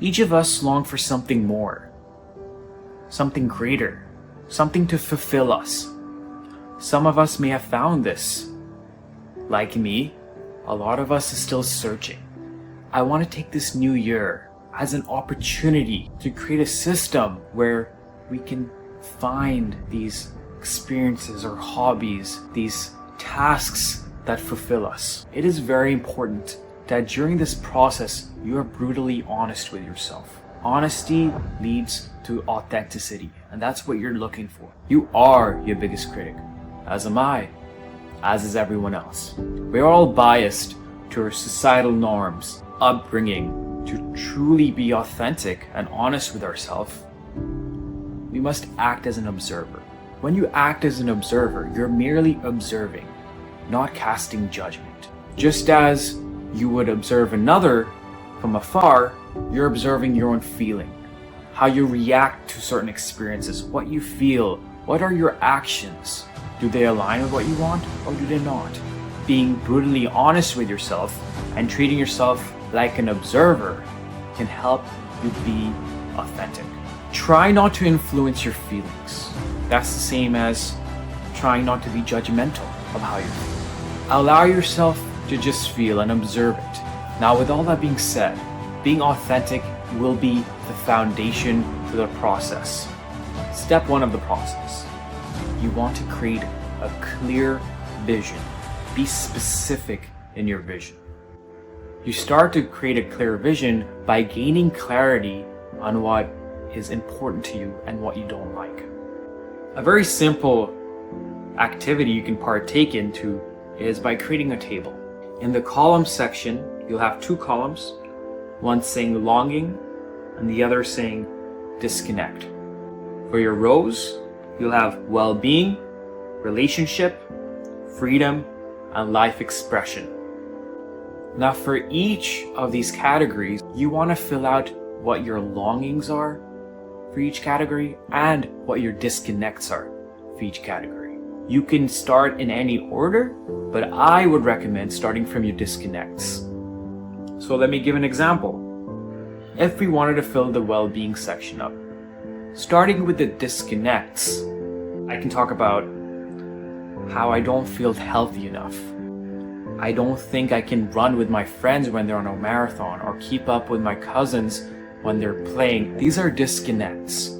Each of us long for something more, something greater, something to fulfill us. Some of us may have found this. Like me, a lot of us is still searching. I want to take this new year as an opportunity to create a system where we can find these experiences or hobbies, these tasks that fulfill us. It is very important that during this process, you are brutally honest with yourself. Honesty leads to authenticity, and that's what you're looking for. You are your biggest critic, as am I, as is everyone else. We're all biased to our societal norms, upbringing. To truly be authentic and honest with ourselves, we must act as an observer. When you act as an observer, you're merely observing, not casting judgment. Just as you would observe another from afar, you're observing your own feeling, how you react to certain experiences, what you feel, what are your actions. Do they align with what you want or do they not? Being brutally honest with yourself and treating yourself like an observer can help you be authentic. Try not to influence your feelings. That's the same as trying not to be judgmental of how you feel. Allow yourself to just feel and observe it. Now, with all that being said, being authentic will be the foundation to the process. Step one of the process. You want to create a clear vision. Be specific in your vision. You start to create a clear vision by gaining clarity on what is important to you and what you don't like. A very simple activity you can partake into is by creating a table. In the column section, you'll have two columns, one saying longing and the other saying disconnect. For your rows, you'll have well-being, relationship, freedom, and life expression. Now for each of these categories, you want to fill out what your longings are for each category and what your disconnects are for each category. You can start in any order, but I would recommend starting from your disconnects. So let me give an example. If we wanted to fill the well-being section up, starting with the disconnects, I can talk about how I don't feel healthy enough. I don't think I can run with my friends when they're on a marathon or keep up with my cousins when they're playing. These are disconnects.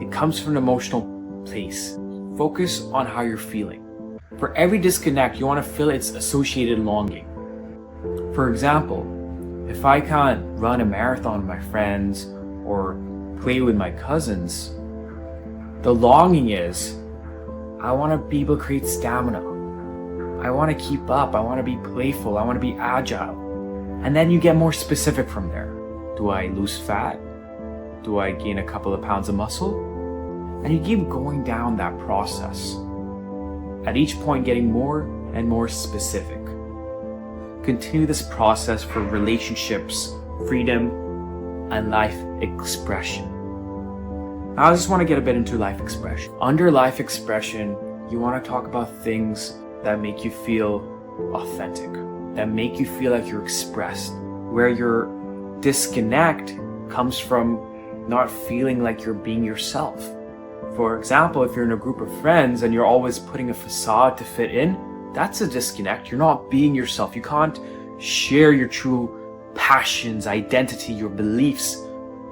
It comes from an emotional place. Focus on how you're feeling. For every disconnect, you want to fill its associated longing. For example, if I can't run a marathon with my friends or play with my cousins, the longing is, I want to be able to create stamina. I want to keep up. I want to be playful. I want to be agile. And then you get more specific from there. Do I lose fat? Do I gain a couple of pounds of muscle? And you keep going down that process. At each point, getting more and more specific. Continue this process for relationships, freedom, and life expression. Now I just want to get a bit into life expression. Under life expression, you want to talk about things that make you feel authentic, that make you feel like you're expressed, where your disconnect comes from not feeling like you're being yourself. For example, if you're in a group of friends and you're always putting a facade to fit in, that's a disconnect. You're not being yourself. You can't share your true passions, identity, your beliefs.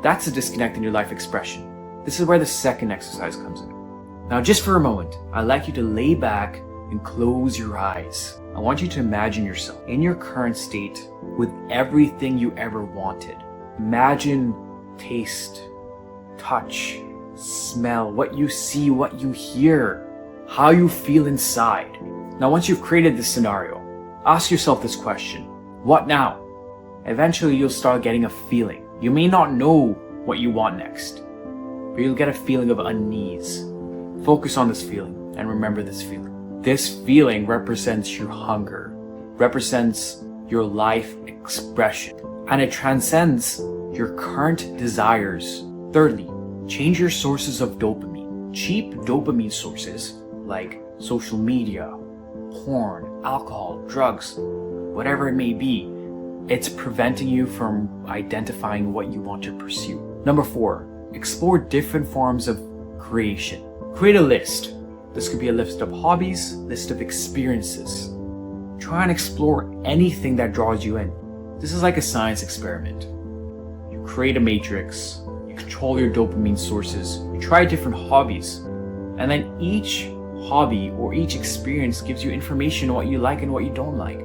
That's a disconnect in your life expression. This is where the second exercise comes in. Now, just for a moment, I'd like you to lay back and close your eyes. I want you to imagine yourself in your current state with everything you ever wanted. Imagine taste, touch, smell, what you see, what you hear, how you feel inside. Now, once you've created this scenario, ask yourself this question: what now? Eventually, you'll start getting a feeling. You may not know what you want next, but you'll get a feeling of unease. Focus on this feeling and remember this feeling. This feeling represents your hunger, represents your life expression, and it transcends your current desires. Thirdly, change your sources of dopamine. Cheap dopamine sources like social media, porn, alcohol, drugs, whatever it may be, it's preventing you from identifying what you want to pursue. Number 4, explore different forms of creation. Create a list. This could be a list of hobbies, list of experiences. Try and explore anything that draws you in. This is like a science experiment. You create a matrix, you control your dopamine sources, you try different hobbies, and then each hobby or each experience gives you information on what you like and what you don't like.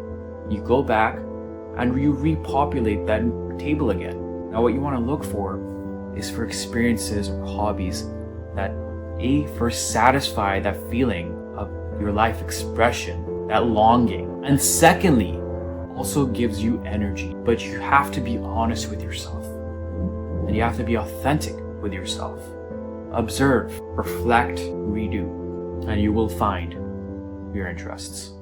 You go back and you repopulate that table again. Now what you want to look for is for experiences or hobbies that first satisfy that feeling of your life expression, that longing, and secondly, also gives you energy. But you have to be honest with yourself, and you have to be authentic with yourself. Observe, reflect, redo, and you will find your interests.